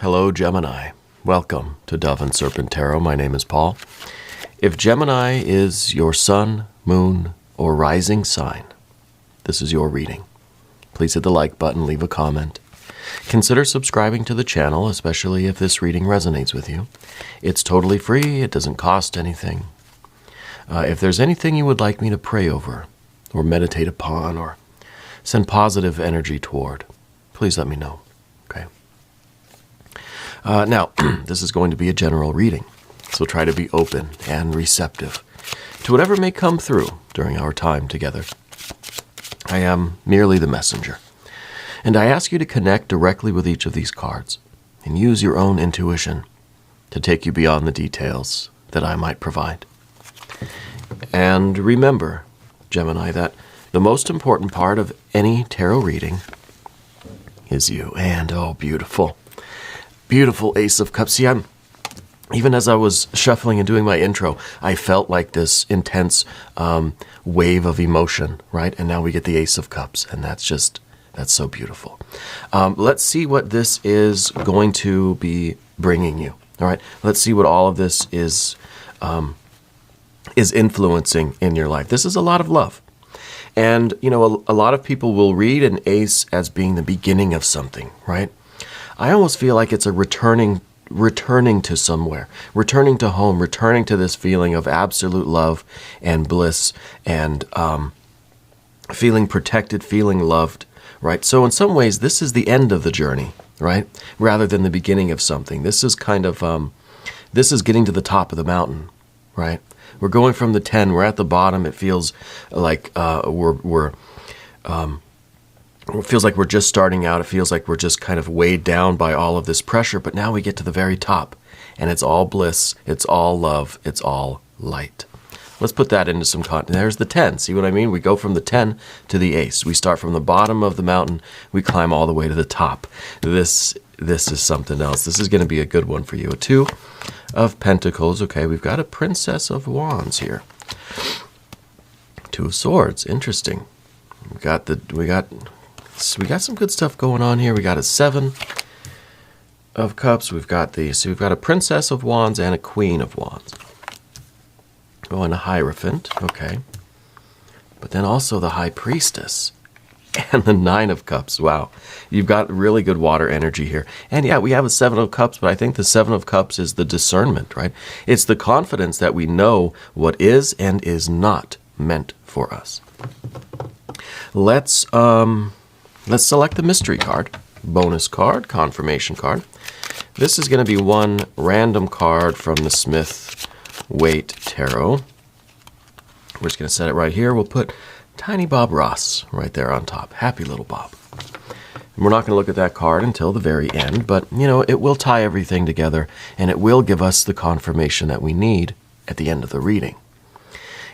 Hello, Gemini. Welcome to Dove and Serpent Tarot. My name is Paul. If Gemini is your sun, moon, or rising sign, this is your reading. Please hit the like button, leave a comment. Consider subscribing to the channel, especially if this reading resonates with you. It's totally free. It doesn't cost anything. If there's anything you would like me to pray over, or meditate upon, or send positive energy toward, please let me know. Okay. Now, this is going to be a general reading, so try to be open and receptive to whatever may come through during our time together. I am merely the messenger, and I ask you to connect directly with each of these cards and use your own intuition to take you beyond the details that I might provide. And remember, Gemini, that the most important part of any tarot reading is you. And, oh, beautiful. Beautiful Ace of Cups. See, even as I was shuffling and doing my intro, I felt like this intense wave of emotion, right? And now we get the Ace of Cups, and that's so beautiful. Let's see what this is going to be bringing you, all right? Let's see what all of this is influencing in your life. This is a lot of love. And, you know, a lot of people will read an ace as being the beginning of something, right? I almost feel like it's a returning to somewhere, returning to home, returning to this feeling of absolute love and bliss and feeling protected, feeling loved, right? So in some ways, this is the end of the journey, right? Rather than the beginning of something. This is kind of, this is getting to the top of the mountain, right? We're going from the 10. We're at the bottom. It feels like it feels like we're just starting out. It feels like we're just kind of weighed down by all of this pressure. But now we get to the very top, and it's all bliss. It's all love. It's all light. Let's put that into some context. There's the 10. See what I mean? We go from the 10 to the ace. We start from the bottom of the mountain. We climb all the way to the top. This is something else. This is going to be a good one for you. A 2 of Pentacles. Okay, we've got a Princess of Wands here. 2 of Swords. Interesting. We got some good stuff going on here. We got a 7 of Cups. We've got a Princess of Wands and a Queen of Wands. Oh, and a Hierophant. Okay. But then also the High Priestess. And the 9 of Cups. Wow. You've got really good water energy here. And yeah, we have a 7 of Cups, but I think the 7 of Cups is the discernment, right? It's the confidence that we know what is and is not meant for us. Let's select the mystery card, bonus card, confirmation card. This is going to be one random card from the Smith-Waite Tarot. We're just going to set it right here. We'll put Tiny Bob Ross right there on top. Happy little Bob. And we're not going to look at that card until the very end, but, you know, it will tie everything together, and it will give us the confirmation that we need at the end of the reading.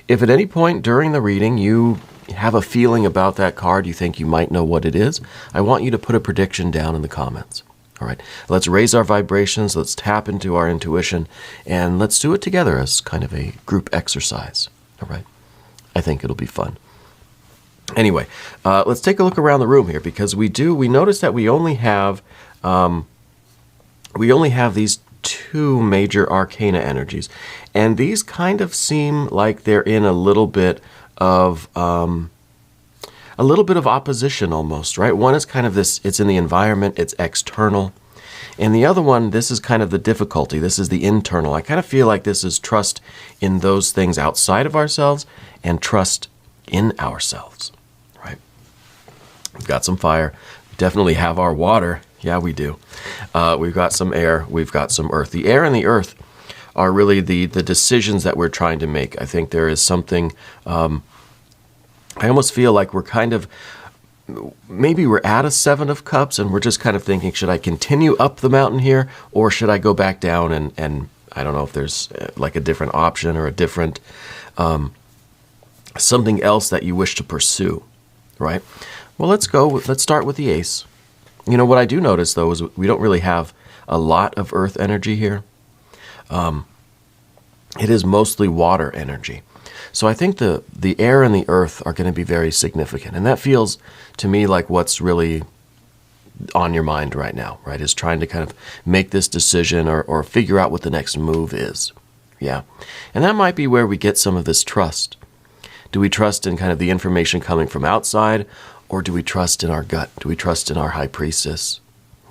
If at any point during the reading you have a feeling about that card, you think you might know what it is, I want you to put a prediction down in the comments. All right, let's raise our vibrations, let's tap into our intuition, and let's do it together as kind of a group exercise. All right, I think it'll be fun. Anyway, let's take a look around the room here, because we notice that we only have these 2 major arcana energies, and these kind of seem like they're in a little bit of opposition almost, right? One is kind of this, it's in the environment, it's external. And the other one, this is kind of the difficulty. This is the internal. I kind of feel like this is trust in those things outside of ourselves and trust in ourselves, right? We've got some fire. We definitely have our water. Yeah, we do. We've got some air. We've got some earth. The air and the earth are really the decisions that we're trying to make. I think there is something, I almost feel like we're kind of, maybe we're at a 7 of Cups and we're just kind of thinking, should I continue up the mountain here, or should I go back down and I don't know if there's like a different option or a different, something else that you wish to pursue, right? Well, let's start with the ace. You know, what I do notice though is we don't really have a lot of earth energy here. It is mostly water energy. So I think the air and the earth are going to be very significant. And that feels to me like what's really on your mind right now, right? Is trying to kind of make this decision or figure out what the next move is. Yeah. And that might be where we get some of this trust. Do we trust in kind of the information coming from outside, or do we trust in our gut? Do we trust in our high priestess?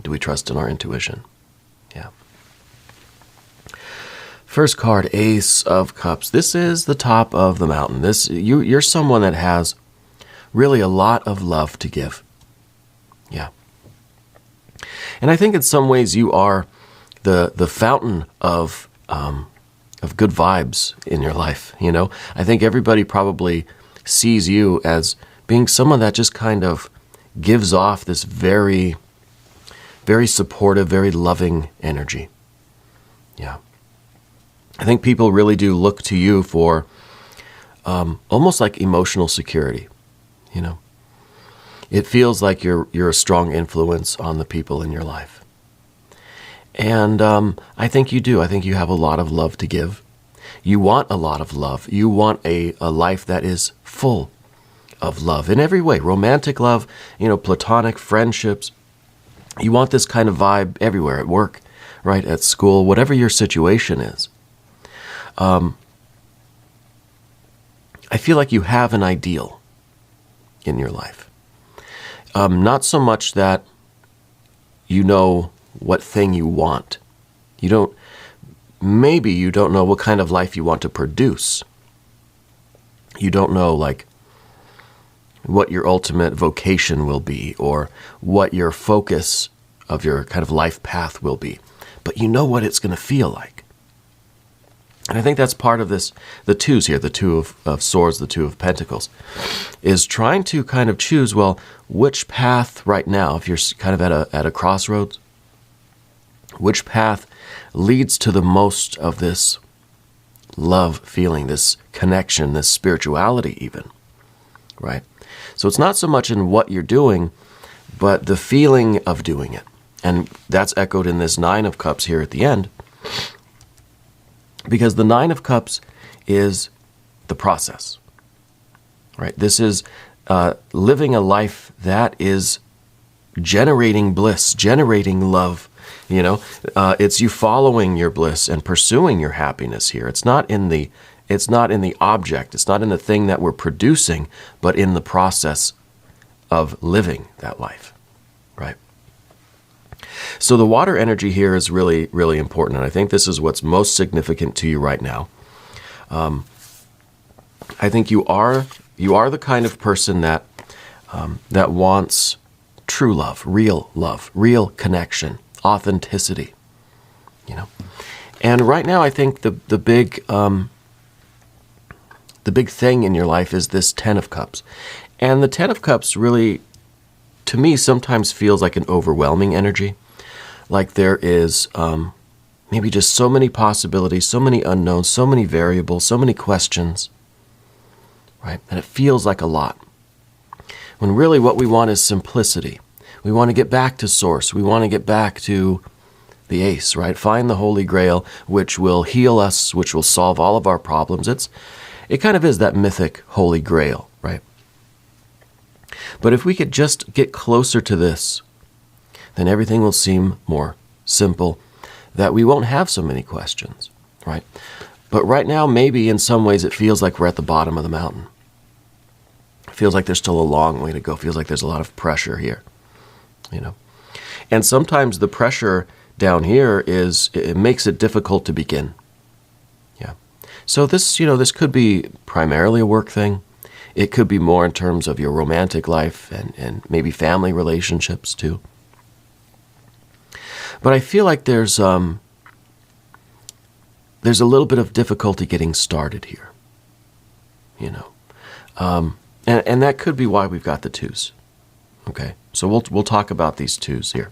Do we trust in our intuition? Yeah. First card, Ace of Cups. This is the top of the mountain. You're someone that has really a lot of love to give. Yeah. And I think in some ways you are the fountain of good vibes in your life, you know? I think everybody probably sees you as being someone that just kind of gives off this very, very supportive, very loving energy. Yeah. I think people really do look to you for almost like emotional security, you know? It feels like you're a strong influence on the people in your life. And I think you do. I think you have a lot of love to give. You want a lot of love. You want a life that is full of love in every way. Romantic love, you know, platonic friendships. You want this kind of vibe everywhere, at work, right, at school, whatever your situation is. I feel like you have an ideal in your life. Not so much that you know what thing you want. Maybe you don't know what kind of life you want to produce. You don't know, like, what your ultimate vocation will be or what your focus of your kind of life path will be. But you know what it's going to feel like. And I think that's part of this, the twos here, the two of swords, the two of pentacles, is trying to kind of choose, well, which path right now, if you're kind of at a crossroads, which path leads to the most of this love feeling, this connection, this spirituality even, right? So it's not so much in what you're doing, but the feeling of doing it. And that's echoed in this Nine of Cups here at the end, because the Nine of Cups is the process, right? This is living a life that is generating bliss, generating love. You know, it's you following your bliss and pursuing your happiness here. It's not in the object. It's not in the thing that we're producing, but in the process of living that life, right? So the water energy here is really, really important, and I think this is what's most significant to you right now. I think you are the kind of person that wants true love, real connection, authenticity, you know. And right now, I think the big thing in your life is this Ten of Cups, and the Ten of Cups really, to me, sometimes feels like an overwhelming energy, like there is maybe just so many possibilities, so many unknowns, so many variables, so many questions, right? And it feels like a lot. When really what we want is simplicity. We want to get back to source. We want to get back to the ace, right? Find the Holy Grail, which will heal us, which will solve all of our problems. It kind of is that mythic Holy Grail, right? But if we could just get closer to this, then everything will seem more simple, that we won't have so many questions, right? But right now, maybe in some ways it feels like we're at the bottom of the mountain. It feels like there's still a long way to go. It feels like there's a lot of pressure here, you know? And sometimes the pressure down here it makes it difficult to begin. Yeah. So this could be primarily a work thing. It could be more in terms of your romantic life and maybe family relationships too. But I feel like there's a little bit of difficulty getting started here, you know, and that could be why we've got the twos. Okay, so we'll talk about these twos here.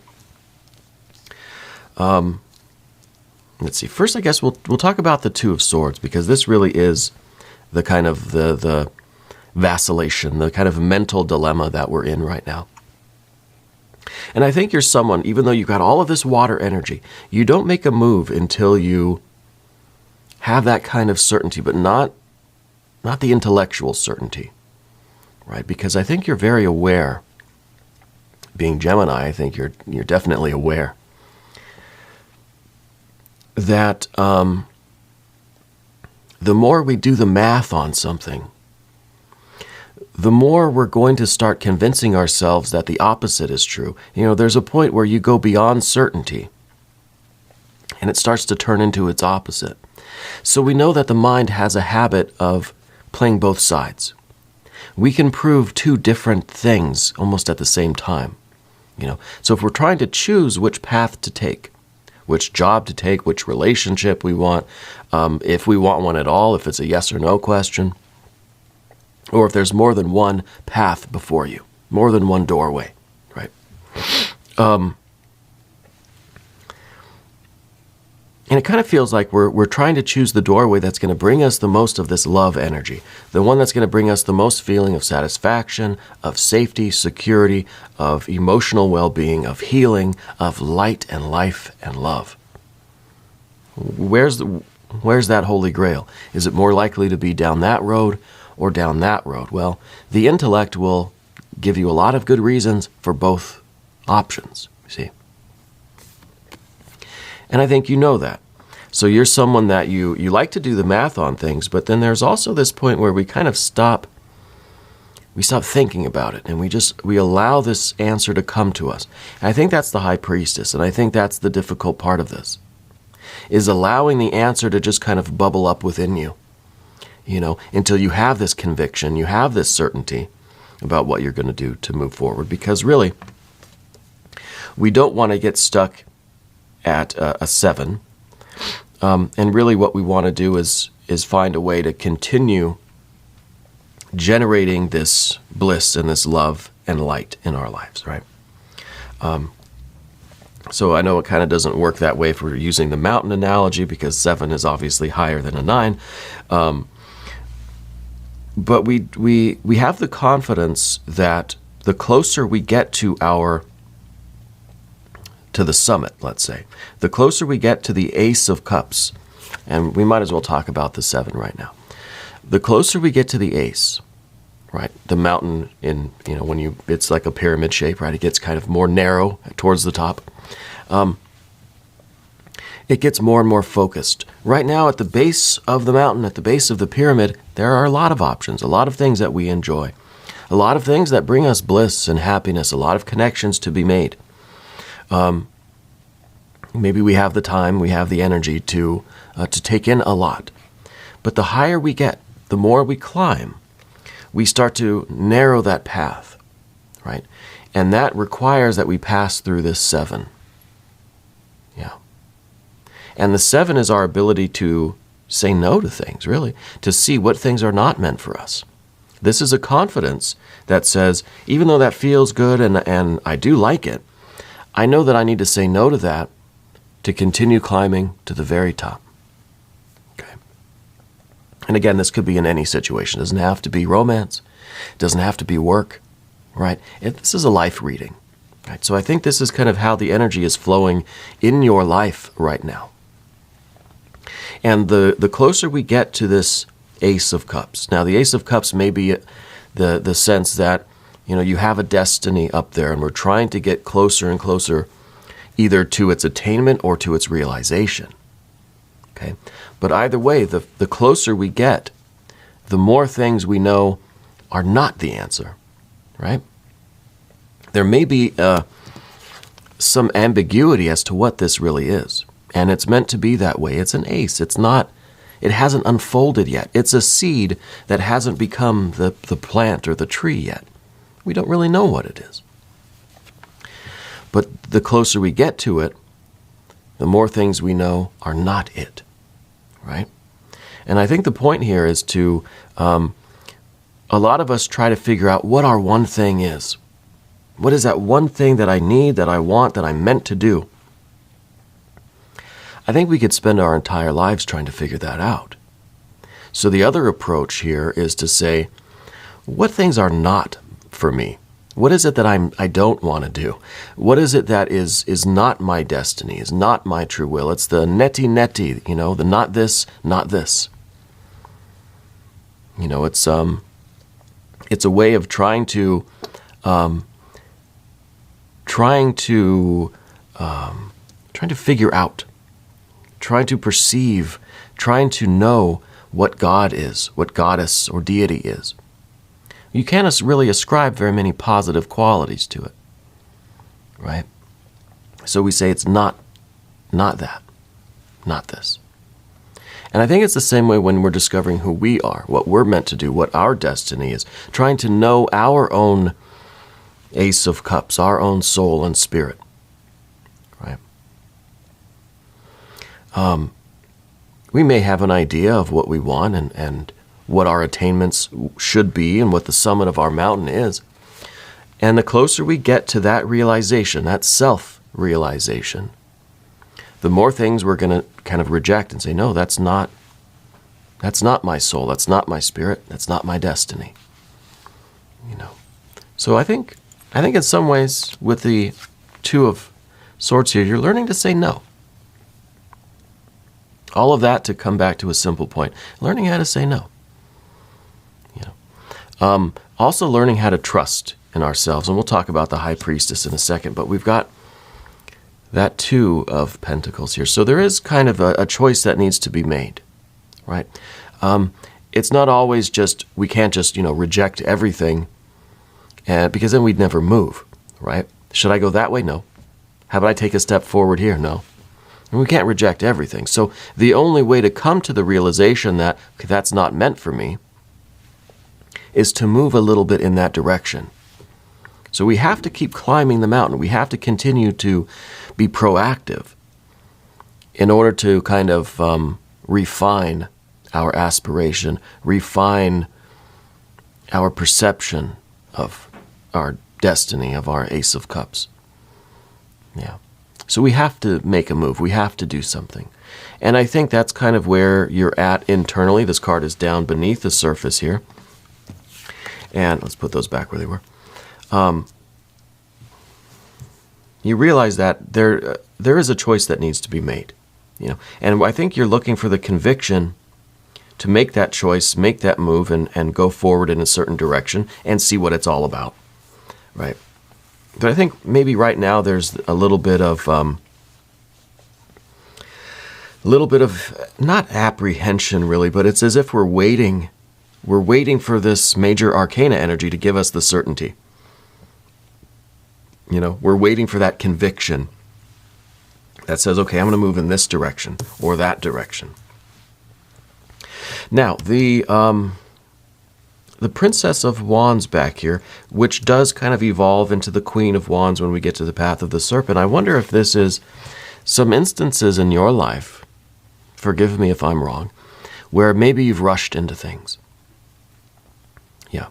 Let's see. First, I guess we'll talk about the Two of Swords, because this really is the kind of the vacillation, the kind of mental dilemma that we're in right now. And I think you're someone, even though you've got all of this water energy, you don't make a move until you have that kind of certainty, but not the intellectual certainty, right? Because I think you're very aware being Gemini, I think you're definitely aware that the more we do the math on something, the more we're going to start convincing ourselves that the opposite is true. There's a point where you go beyond certainty, and it starts to turn into its opposite. So we know that the mind has a habit of playing both sides. We can prove two different things almost at the same time. So if we're trying to choose which path to take, which job to take, which relationship we want, if we want one at all, if it's a yes or no question, or if there's more than one path before you, more than one doorway, right? And it kind of feels like we're trying to choose the doorway that's going to bring us the most of this love energy, the one that's going to bring us the most feeling of satisfaction, of safety, security, of emotional well-being, of healing, of light and life and love. Where's that holy grail? Is it more likely to be down that road or down that road? Well, the intellect will give you a lot of good reasons for both options, you see. And I think you know that. So you're someone that you like to do the math on things, but then there's also this point where we kind of stop thinking about it, and we allow this answer to come to us. And I think that's the high priestess, and I think that's the difficult part of this, is allowing the answer to just kind of bubble up within you, until you have this conviction, you have this certainty about what you're going to do to move forward. Because really, we don't want to get stuck at a 7. And really what we want to do is find a way to continue generating this bliss and this love and light in our lives, right? So I know it kind of doesn't work that way if we're using the mountain analogy, because 7 is obviously higher than a 9. But we have the confidence that the closer we get to the summit, let's say, the closer we get to the Ace of Cups, and we might as well talk about the 7 right now. The closer we get to the Ace, right, the mountain it's like a pyramid shape, right? It gets kind of more narrow towards the top. It gets more and more focused. Right now, at the base of the mountain, at the base of the pyramid, there are a lot of options, a lot of things that we enjoy, a lot of things that bring us bliss and happiness, a lot of connections to be made. Maybe we have the time, we have the energy to take in a lot. But the higher we get, the more we climb, we start to narrow that path, right? And that requires that we pass through this 7. Yeah. And the 7 is our ability to say no to things, really, to see what things are not meant for us. This is a confidence that says, even though that feels good and I do like it, I know that I need to say no to that to continue climbing to the very top. Okay. And again, this could be in any situation. It doesn't have to be romance. It doesn't have to be work, right? This is a life reading, right? So I think this is kind of how the energy is flowing in your life right now. And the closer we get to this Ace of Cups. Now, the Ace of Cups may be the sense that you have a destiny up there, and we're trying to get closer and closer either to its attainment or to its realization. Okay? But either way, the closer we get, the more things we know are not the answer, right? There may be some ambiguity as to what this really is, and it's meant to be that way. It's an ace. It hasn't unfolded yet. It's a seed that hasn't become the plant or the tree yet. We don't really know what it is. But the closer we get to it, the more things we know are not it, right? And I think the point here is to, a lot of us try to figure out what our one thing is. What is that one thing that I need, that I want, that I'm meant to do? I think we could spend our entire lives trying to figure that out. So the other approach here is to say, what things are not for me? What is it that I don't want to do? What is it that is not my destiny, is not my true will? It's the neti, the not this, not this. It's a way of trying to trying to figure out, trying to perceive, trying to know what God is, what goddess or deity is. You can't really ascribe very many positive qualities to it, right? So we say it's not that, not this. And I think it's the same way when we're discovering who we are, what we're meant to do, what our destiny is, trying to know our own Ace of Cups, our own soul and spirit, right? We may have an idea of what we want and what our attainments should be and what the summit of our mountain is. And the closer we get to that realization, that self-realization, the more things we're going to kind of reject and say, no, that's not my soul, that's not my spirit, that's not my destiny. So I think in some ways with the Two of Swords here, you're learning to say no. All of that to come back to a simple point, learning how to say no. Also learning how to trust in ourselves, and we'll talk about the High Priestess in a second, but we've got that Two of Pentacles here. So there is kind of a choice that needs to be made, right? It's not always just, we can't just, reject everything, because then we'd never move, right? Should I go that way? No. How about I take a step forward here? No. And we can't reject everything. So the only way to come to the realization that okay, that's not meant for me is to move a little bit in that direction. So we have to keep climbing the mountain. We have to continue to be proactive in order to kind of refine our aspiration, refine our perception of our destiny, of our Ace of Cups. Yeah. So we have to make a move. We have to do something. And I think that's kind of where you're at internally. This card is down beneath the surface here. And let's put those back where they were. You realize that there is a choice that needs to be made. And I think you're looking for the conviction to make that choice, make that move, and go forward in a certain direction and see what it's all about, right? But I think maybe right now there's a little bit of not apprehension really, but it's as if we're waiting for this major arcana energy to give us the certainty. We're waiting for that conviction that says, okay, I'm going to move in this direction or that direction. Now, the Princess of Wands back here, which does kind of evolve into the Queen of Wands when we get to the Path of the Serpent. I wonder if this is some instances in your life, forgive me if I'm wrong, where maybe you've rushed into things. Yeah.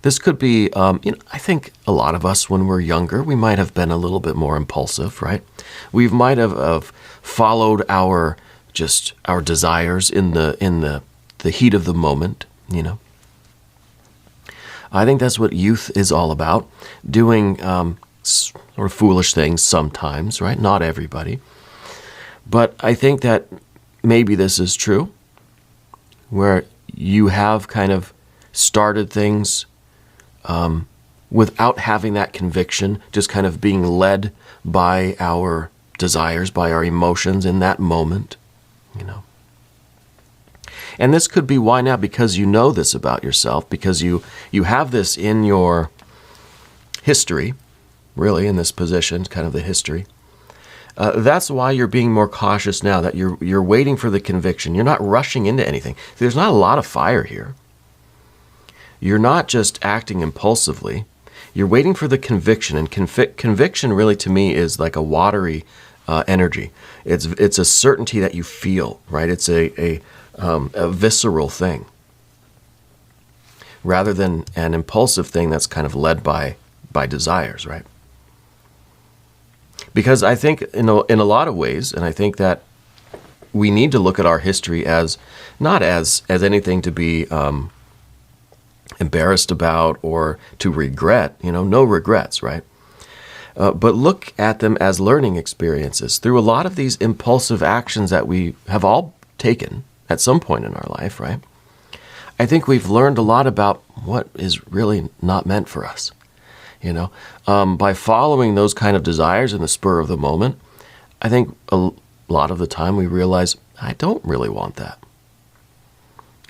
This could be, I think a lot of us when we're younger, we might have been a little bit more impulsive, right? We might have followed our desires in the heat of the moment, I think that's what youth is all about, doing sort of foolish things sometimes, right? Not everybody. But I think that maybe this is true, where you have kind of started things without having that conviction, just kind of being led by our desires, by our emotions in that moment, And this could be why now, because you know this about yourself, because you have this in your history, really, in this position, kind of the history. That's why you're being more cautious now, that you're waiting for the conviction. You're not rushing into anything. There's not a lot of fire here. You're not just acting impulsively. You're waiting for the conviction, and conviction really to me is like a watery energy. It's a certainty that you feel, right? It's a visceral thing, rather than an impulsive thing that's kind of led by desires, right? Because I think in a lot of ways, and I think that we need to look at our history as not as anything to be embarrassed about or to regret, no regrets, right? But look at them as learning experiences. Through a lot of these impulsive actions that we have all taken at some point in our life, right? I think we've learned a lot about what is really not meant for us. By following those kind of desires in the spur of the moment, I think a lot of the time we realize, I don't really want that.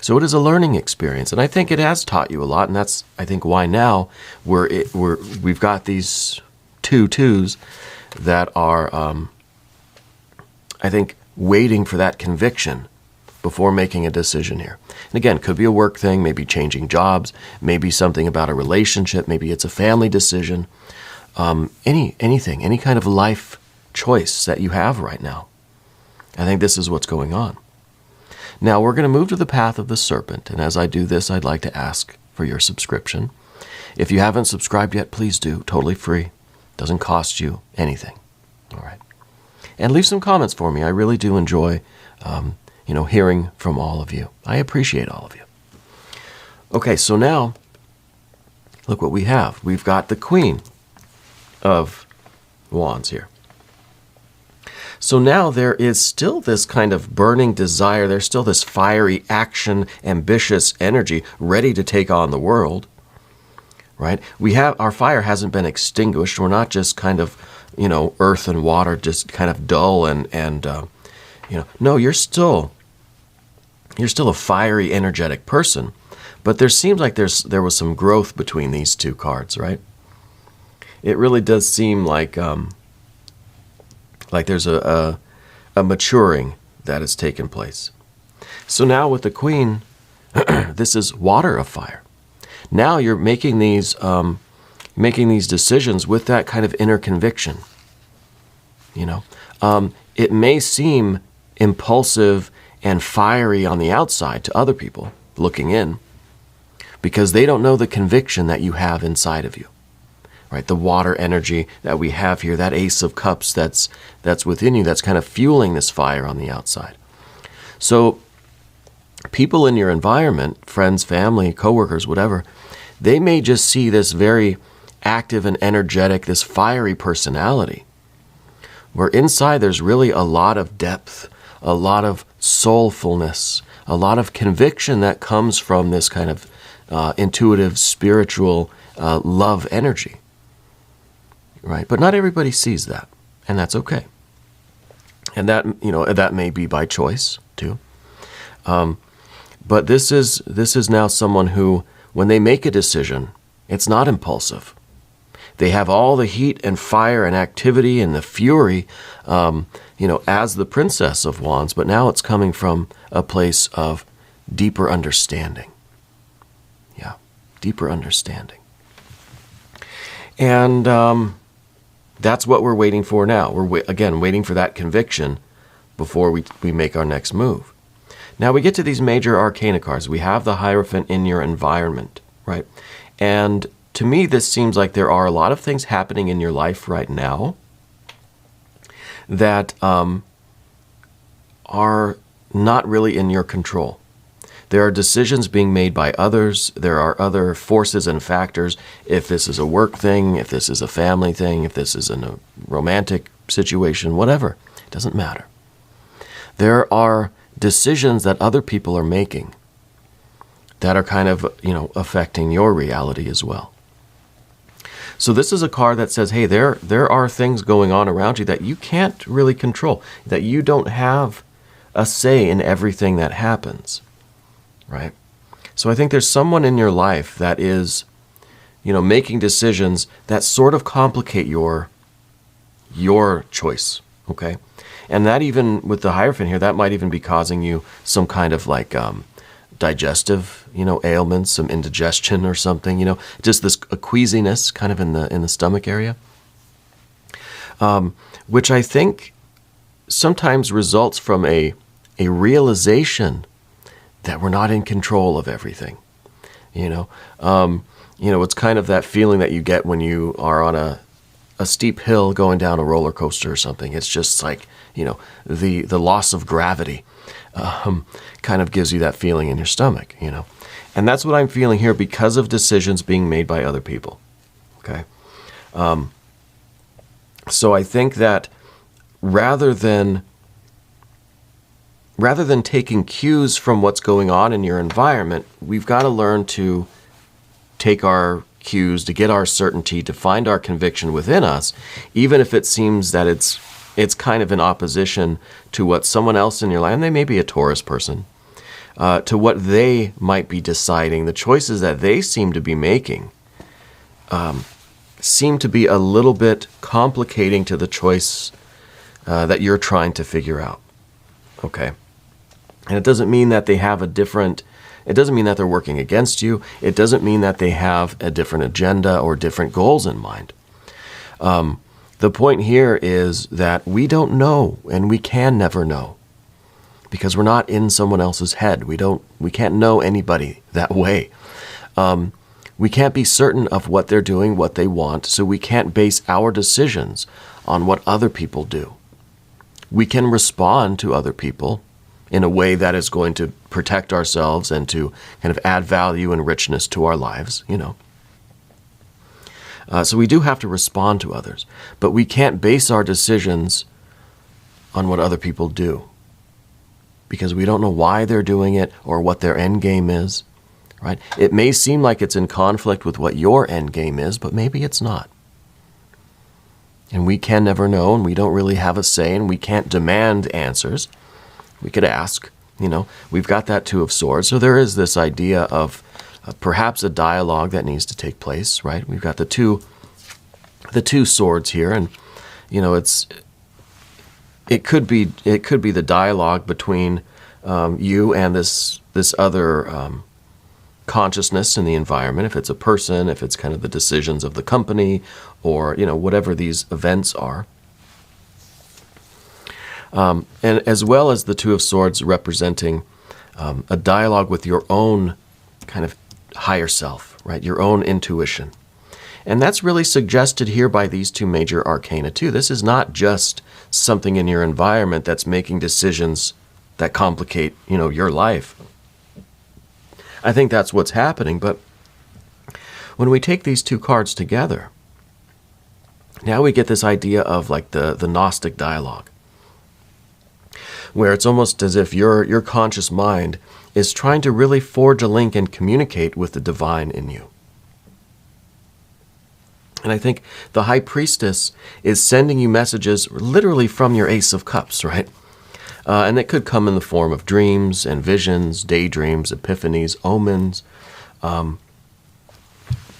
So it is a learning experience, and I think it has taught you a lot, and that's, I think, why now we've got these two twos that are, I think, waiting for that conviction before making a decision here. And again, could be a work thing, maybe changing jobs, maybe something about a relationship, maybe it's a family decision, anything, any kind of life choice that you have right now. I think this is what's going on. Now we're going to move to the path of the serpent, and as I do this, I'd like to ask for your subscription. If you haven't subscribed yet, please do. Totally free. Doesn't cost you anything. All right. And leave some comments for me. I really do enjoy, hearing from all of you. I appreciate all of you. Okay, so now, look what we have. We've got the Queen of Wands here. So now there is still this kind of burning desire. There's still this fiery action, ambitious energy ready to take on the world, right? Our fire hasn't been extinguished. We're not just kind of, earth and water, just kind of dull and no, you're still a fiery, energetic person. But there seems like there was some growth between these two cards, right? It really does seem like there's a maturing that has taken place. So now with the Queen, this is water of fire. Now you're making these decisions with that kind of inner conviction. It may seem impulsive and fiery on the outside to other people looking in, because they don't know the conviction that you have inside of you. Right, the water energy that we have here, that Ace of Cups that's within you, that's kind of fueling this fire on the outside. So people in your environment, friends, family, coworkers, whatever, they may just see this very active and energetic, this fiery personality, where inside there's really a lot of depth, a lot of soulfulness, a lot of conviction that comes from this kind of intuitive, spiritual love energy. Right, but not everybody sees that, and that's okay. And that may be by choice too. But this is now someone who, when they make a decision, it's not impulsive. They have all the heat and fire and activity and the fury, as the Princess of Wands. But now it's coming from a place of deeper understanding. Yeah, deeper understanding. And that's what we're waiting for now. We're, again, waiting for that conviction before we make our next move. Now we get to these major arcana cards. We have the Hierophant in your environment, right? And to me, this seems like there are a lot of things happening in your life right now that are not really in your control. There are decisions being made by others. There are other forces and factors. If this is a work thing, if this is a family thing, if this is a romantic situation, whatever, it doesn't matter. There are decisions that other people are making that are kind of, affecting your reality as well. So this is a card that says, hey, there are things going on around you that you can't really control, that you don't have a say in everything that happens. Right? So I think there's someone in your life that is, making decisions that sort of complicate your choice, okay? And that, even with the Hierophant here, that might even be causing you some kind of digestive, ailments, some indigestion or something, just this queasiness kind of in the stomach area, which I think sometimes results from a realization that we're not in control of everything. It's kind of that feeling that you get when you are on a steep hill going down a roller coaster or something. It's just like, the loss of gravity kind of gives you that feeling in your stomach, And that's what I'm feeling here because of decisions being made by other people, okay? So I think that rather than taking cues from what's going on in your environment, we've got to learn to take our cues, to get our certainty, to find our conviction within us, even if it seems that it's kind of in opposition to what someone else in your life, and they may be a Taurus person, to what they might be deciding, the choices that they seem to be making, seem to be a little bit complicating to the choice that you're trying to figure out. Okay? And it doesn't mean that they have it doesn't mean that they're working against you. It doesn't mean that they have a different agenda or different goals in mind. The point here is that we don't know, and we can never know, because we're not in someone else's head. We can't know anybody that way. We can't be certain of what they're doing, what they want, so we can't base our decisions on what other people do. We can respond to other people in a way that is going to protect ourselves and to kind of add value and richness to our lives, So we do have to respond to others, but we can't base our decisions on what other people do, because we don't know why they're doing it or what their end game is, right? It may seem like it's in conflict with what your end game is, but maybe it's not. And we can never know, and we don't really have a say, and we can't demand answers. We could ask, we've got that Two of Swords. So there is this idea of perhaps a dialogue that needs to take place, right? We've got the two swords here, and it could be the dialogue between you and this other consciousness in the environment. If it's a person, if it's kind of the decisions of the company, or whatever these events are. And as well as the Two of Swords representing a dialogue with your own kind of higher self, right? Your own intuition. And that's really suggested here by these two major arcana too. This is not just something in your environment that's making decisions that complicate, your life. I think that's what's happening, but when we take these two cards together, now we get this idea of like the Gnostic dialogue, where it's almost as if your conscious mind is trying to really forge a link and communicate with the divine in you. And I think the High Priestess is sending you messages literally from your Ace of Cups, right? And it could come in the form of dreams and visions, daydreams, epiphanies, omens. And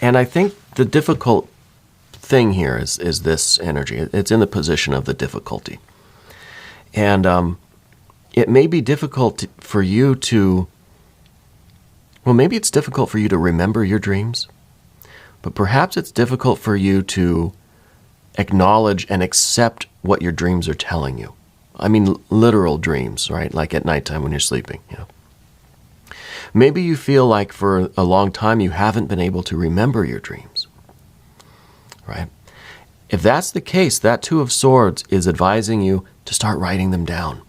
I think the difficult thing here is this energy. It's in the position of the difficulty. And it may be difficult for you to, maybe it's difficult for you to remember your dreams, but perhaps it's difficult for you to acknowledge and accept what your dreams are telling you. I mean, literal dreams, right? Like at nighttime when you're sleeping, Maybe you feel like for a long time you haven't been able to remember your dreams, right? If that's the case, that Two of Swords is advising you to start writing them down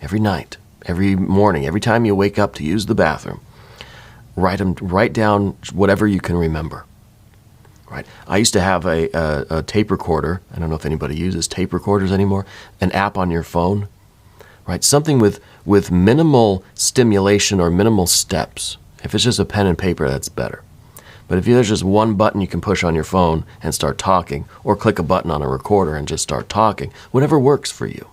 every night, every morning, every time you wake up to use the bathroom. Write down whatever you can remember. Right. I used to have a tape recorder. I don't know if anybody uses tape recorders anymore. An app on your phone, right? Something with minimal stimulation or minimal steps. If it's just a pen and paper, that's better. But if there's just one button you can push on your phone and start talking, or click a button on a recorder and just start talking, whatever works for you.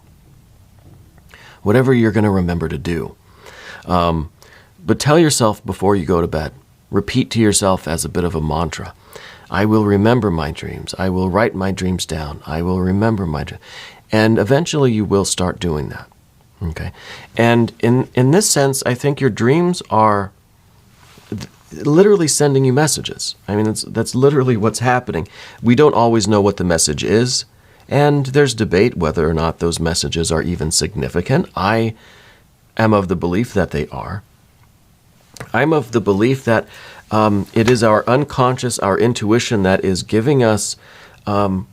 Whatever you're going to remember to do. But tell yourself before you go to bed. Repeat to yourself as a bit of a mantra. I will remember my dreams. I will write my dreams down. I will remember my dreams. And eventually you will start doing that. Okay? And in this sense, I think your dreams are literally sending you messages. I mean, that's literally what's happening. We don't always know what the message is, and there's debate whether or not those messages are even significant. I am of the belief that they are. I'm of the belief that it is our unconscious, our intuition that is giving us a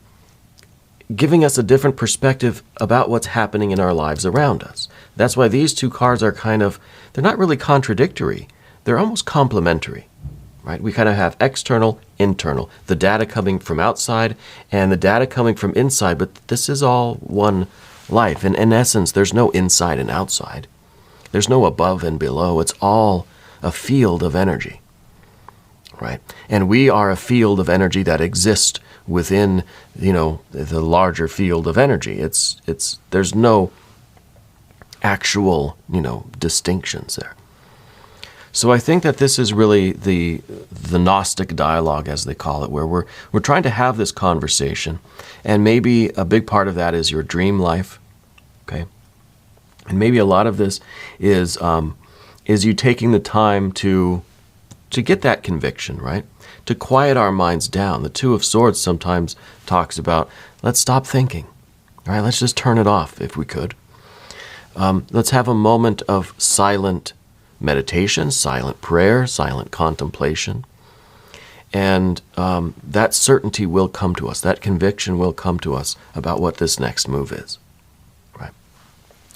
different perspective about what's happening in our lives around us. That's why these two cards are they're not really contradictory. They're almost complementary, right? We kind of have external, internal, the data coming from outside and the data coming from inside, but this is all one life. And in essence, there's no inside and outside. There's no above and below. It's all a field of energy. right? And we are a field of energy that exists within, the larger field of energy. There's no actual, distinctions there. So I think that this is really the Gnostic dialogue, as they call it, where we're trying to have this conversation, and maybe a big part of that is your dream life, okay? And maybe a lot of this is you taking the time to get that conviction, right? To quiet our minds down. The Two of Swords sometimes talks about, let's stop thinking, all right? Let's just turn it off if we could. Let's have a moment of silent meditation, silent prayer, silent contemplation. And that certainty will come to us. That conviction will come to us about what this next move is. Right?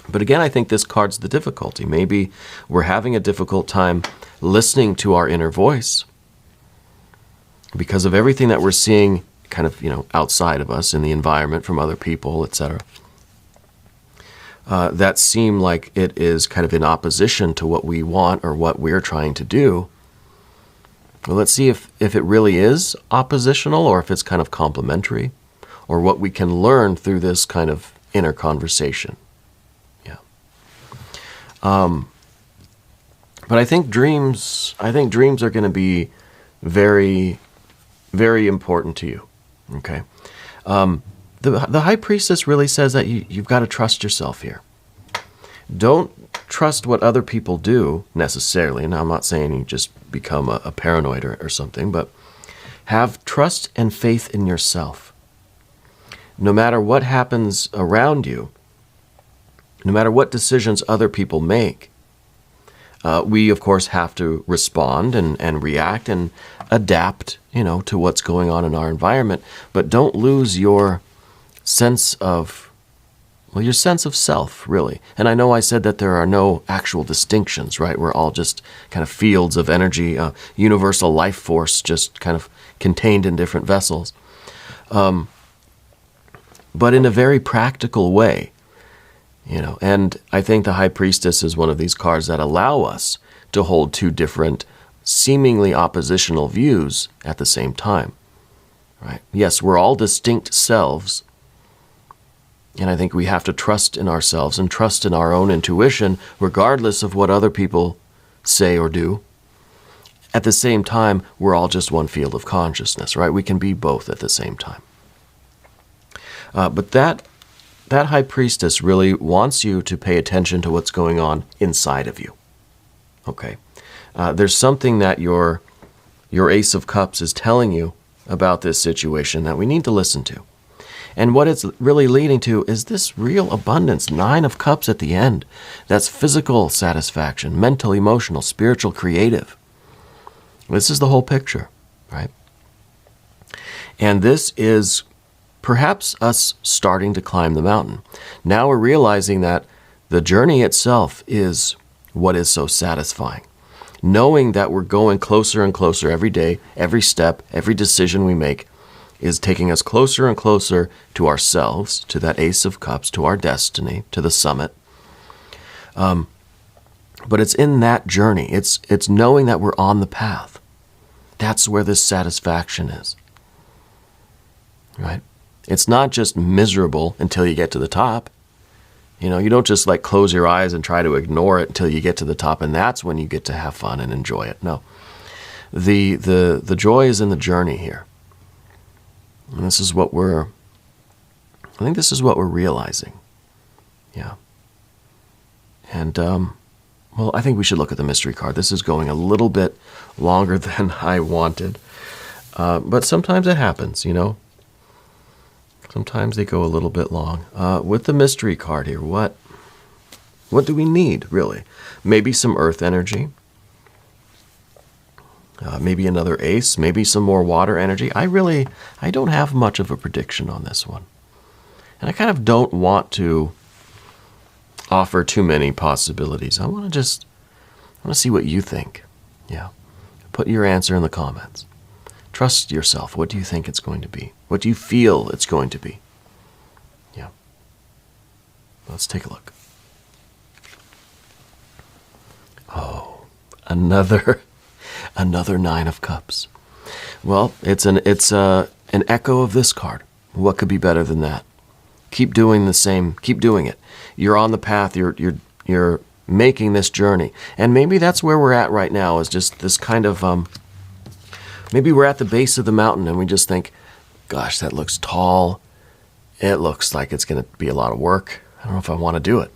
But again, I think this card's the difficulty. Maybe we're having a difficult time listening to our inner voice because of everything that we're seeing kind of, outside of us in the environment from other people, etc. That seem like it is kind of in opposition to what we want or what we're trying to do. Well, let's see if it really is oppositional or if it's kind of complementary or what we can learn through this kind of inner conversation. Yeah. But I think dreams are going to be very, very important to you. Okay. The High Priestess really says that you've got to trust yourself here. Don't trust what other people do necessarily. Now, I'm not saying you just become a paranoid or something, but have trust and faith in yourself. No matter what happens around you, no matter what decisions other people make, we, of course, have to respond and react and adapt, to what's going on in our environment. But don't lose your sense of self, really. And I know I said that there are no actual distinctions, right? We're all just kind of fields of energy, universal life force, just kind of contained in different vessels. But in a very practical way, and I think the High Priestess is one of these cards that allow us to hold two different, seemingly oppositional views at the same time, right? Yes, we're all distinct selves, and I think we have to trust in ourselves and trust in our own intuition, regardless of what other people say or do. At the same time, we're all just one field of consciousness, right? We can be both at the same time. But that High Priestess really wants you to pay attention to what's going on inside of you. Okay? There's something that your Ace of Cups is telling you about this situation that we need to listen to. And what it's really leading to is this real abundance, 9 of Cups at the end. That's physical satisfaction, mental, emotional, spiritual, creative. This is the whole picture, right? And this is perhaps us starting to climb the mountain. Now we're realizing that the journey itself is what is so satisfying. Knowing that we're going closer and closer every day, every step, every decision we make is taking us closer and closer to ourselves, to that Ace of Cups, to our destiny, to the summit. But it's in that journey. It's knowing that we're on the path. That's where this satisfaction is. Right? It's not just miserable until you get to the top. You don't just close your eyes and try to ignore it until you get to the top, and that's when you get to have fun and enjoy it. No. The joy is in the journey here. And this is what I think this is what we're realizing. Yeah. And, I think we should look at the mystery card. This is going a little bit longer than I wanted. But sometimes it happens, Sometimes they go a little bit long. With the mystery card here, what do we need, really? Maybe some earth energy. Maybe another ace, maybe some more water energy. I don't have much of a prediction on this one. And I kind of don't want to offer too many possibilities. I want to see what you think. Yeah. Put your answer in the comments. Trust yourself. What do you think it's going to be? What do you feel it's going to be? Yeah. Let's take a look. Oh, Another Nine of Cups. Well, it's an echo of this card. What could be better than that? Keep doing the same. Keep doing it. You're on the path. You're making this journey, and maybe that's where we're at right now. Is just this kind of maybe we're at the base of the mountain, and we just think, "Gosh, that looks tall. It looks like it's going to be a lot of work. I don't know if I want to do it."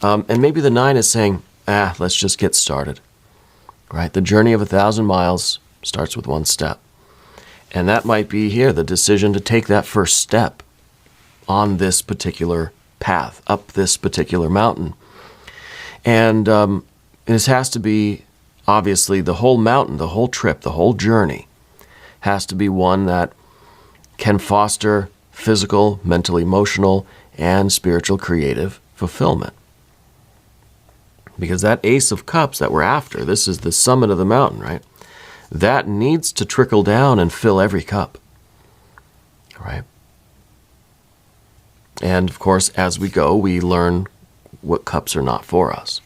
And maybe the Nine is saying, let's just get started. Right? The journey of 1,000 miles starts with one step. And that might be here, the decision to take that first step on this particular path, up this particular mountain. And this has to be, obviously, the whole mountain, the whole trip, the whole journey has to be one that can foster physical, mental, emotional, and spiritual creative fulfillment. Because that Ace of Cups that we're after, this is the summit of the mountain, right? That needs to trickle down and fill every cup, right? And of course, as we go, we learn what cups are not for us,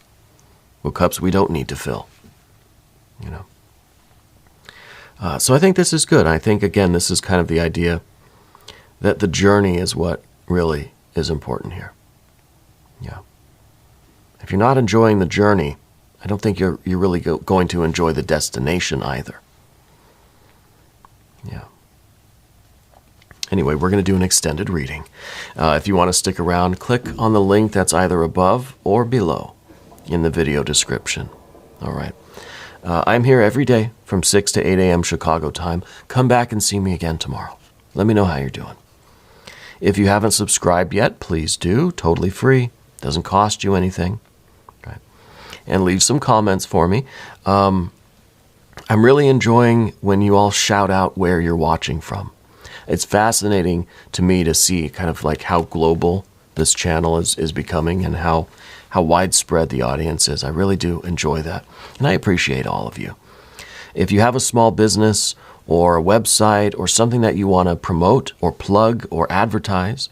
what cups we don't need to fill, you know. So I think this is good. I think, again, this is kind of the idea that the journey is what really is important here. Yeah. If you're not enjoying the journey, I don't think you're really going to enjoy the destination either. Yeah. Anyway, we're going to do an extended reading. If you want to stick around, click on the link that's either above or below in the video description. All right. I'm here every day from 6 to 8 a.m. Chicago time. Come back and see me again tomorrow. Let me know how you're doing. If you haven't subscribed yet, please do. Totally free. Doesn't cost you anything. Right. And leave some comments for me. I'm really enjoying when you all shout out where you're watching from. It's fascinating to me to see kind of like how global this channel is becoming and how widespread the audience is. I really do enjoy that. And I appreciate all of you. If you have a small business or a website or something that you want to promote or plug or advertise,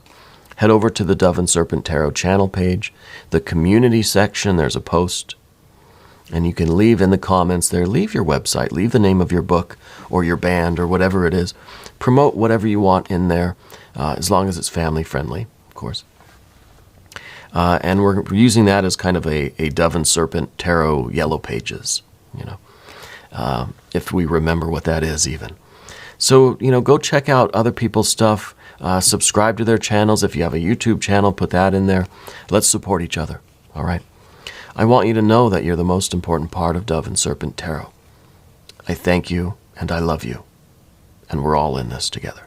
head over to the Dove and Serpent Tarot channel page. The community section, there's a post. And you can leave in the comments there, leave your website, leave the name of your book or your band or whatever it is. Promote whatever you want in there, as long as it's family friendly, of course. And we're using that as kind of a Dove and Serpent Tarot yellow pages, you know, if we remember what that is even. So, you know, go check out other people's stuff. Subscribe to their channels. If you have a YouTube channel, put that in there. Let's support each other, all right? I want you to know that you're the most important part of Dove and Serpent Tarot. I thank you, and I love you, and we're all in this together.